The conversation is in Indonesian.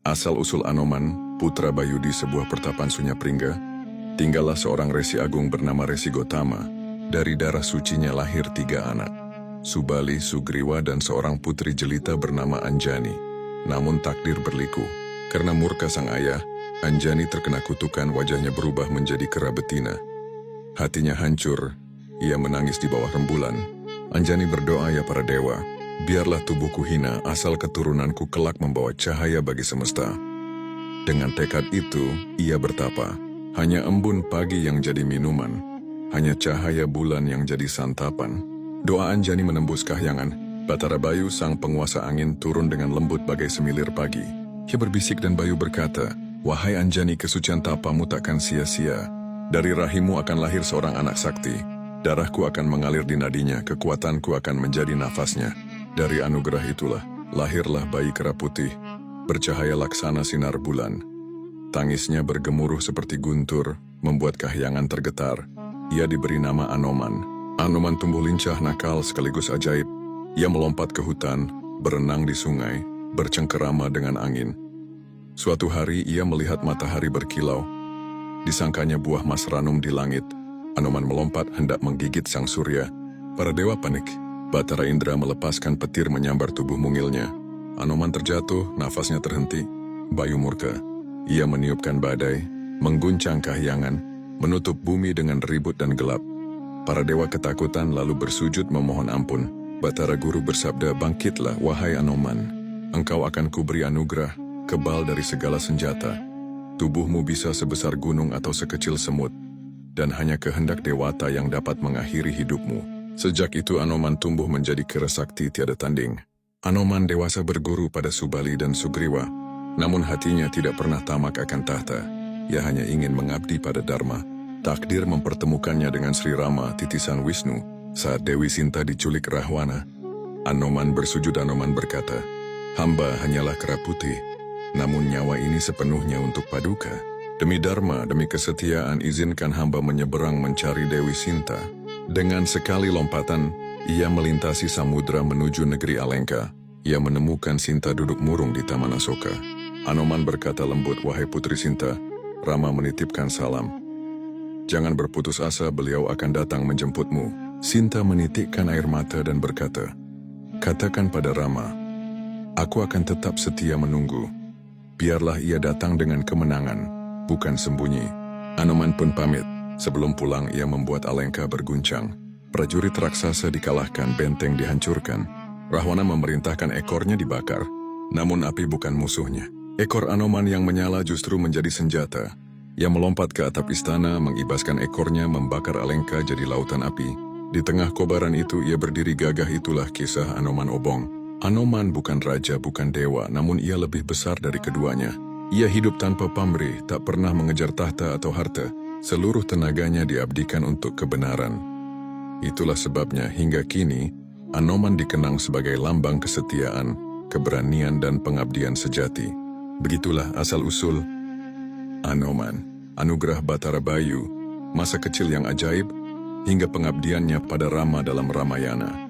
Asal-usul Anoman, putra Bayu di sebuah pertapan Sunyapringga, tinggallah seorang Resi Agung bernama Resi Gotama. Dari darah sucinya lahir 3 anak, Subali, Sugriwa, dan seorang putri jelita bernama Anjani. Namun takdir berliku. Karena murka sang ayah, Anjani terkena kutukan, wajahnya berubah menjadi kera betina. Hatinya hancur, ia menangis di bawah rembulan. Anjani berdoa, ya para dewa, biarlah tubuhku hina asal keturunanku kelak membawa cahaya bagi semesta. Dengan tekad itu, ia bertapa. Hanya embun pagi yang jadi minuman, hanya cahaya bulan yang jadi santapan. Doa Anjani menembus kahyangan. Batara Bayu, sang penguasa angin, turun dengan lembut bagai semilir pagi. Ia berbisik dan Bayu berkata, "Wahai Anjani, kesucian tapamu takkan sia-sia. Dari rahimmu akan lahir seorang anak sakti. Darahku akan mengalir di nadinya, kekuatanku akan menjadi nafasnya. Dari anugerah itulah, lahirlah bayi kera putih, bercahaya laksana sinar bulan." Tangisnya bergemuruh seperti guntur, membuat kahyangan tergetar. Ia diberi nama Anoman. Anoman tumbuh lincah, nakal, sekaligus ajaib. Ia melompat ke hutan, berenang di sungai, bercengkerama dengan angin. Suatu hari ia melihat matahari berkilau. Disangkanya buah mas ranum di langit. Anoman melompat hendak menggigit sang surya. Para dewa panik. Batara Indra melepaskan petir menyambar tubuh mungilnya. Anoman terjatuh, nafasnya terhenti. Bayu murka. Ia meniupkan badai, mengguncang kahyangan, menutup bumi dengan ribut dan gelap. Para dewa ketakutan lalu bersujud memohon ampun. Batara Guru bersabda, "Bangkitlah, wahai Anoman. Engkau akan kuberi anugerah, kebal dari segala senjata. Tubuhmu bisa sebesar gunung atau sekecil semut, dan hanya kehendak dewata yang dapat mengakhiri hidupmu." Sejak itu Anoman tumbuh menjadi kera sakti tiada tanding. Anoman dewasa berguru pada Subali dan Sugriwa. Namun hatinya tidak pernah tamak akan tahta. Ia hanya ingin mengabdi pada Dharma. Takdir mempertemukannya dengan Sri Rama, titisan Wisnu, saat Dewi Sinta diculik Rahwana. Anoman bersujud. Anoman berkata, "Hamba hanyalah kera putih, namun nyawa ini sepenuhnya untuk Paduka. Demi Dharma, demi kesetiaan, izinkan hamba menyeberang mencari Dewi Sinta." Dengan sekali lompatan, ia melintasi samudra menuju negeri Alengka. Ia menemukan Sinta duduk murung di Taman Asoka. Anoman berkata lembut, "Wahai Putri Sinta, Rama menitipkan salam. Jangan berputus asa, beliau akan datang menjemputmu." Sinta menitikkan air mata dan berkata, "Katakan pada Rama, aku akan tetap setia menunggu. Biarlah ia datang dengan kemenangan, bukan sembunyi." Anoman pun pamit. Sebelum pulang, ia membuat Alengka berguncang. Prajurit raksasa dikalahkan, benteng dihancurkan. Rahwana memerintahkan ekornya dibakar. Namun api bukan musuhnya. Ekor Anoman yang menyala justru menjadi senjata. Ia melompat ke atap istana, mengibaskan ekornya, membakar Alengka jadi lautan api. Di tengah kobaran itu ia berdiri gagah. Itulah kisah Anoman Obong. Anoman bukan raja, bukan dewa, namun ia lebih besar dari keduanya. Ia hidup tanpa pamrih, tak pernah mengejar tahta atau harta. Seluruh tenaganya diabdikan untuk kebenaran. Itulah sebabnya hingga kini, Anoman dikenang sebagai lambang kesetiaan, keberanian, dan pengabdian sejati. Begitulah asal-usul Anoman, anugerah Batara Bayu, masa kecil yang ajaib, hingga pengabdiannya pada Rama dalam Ramayana.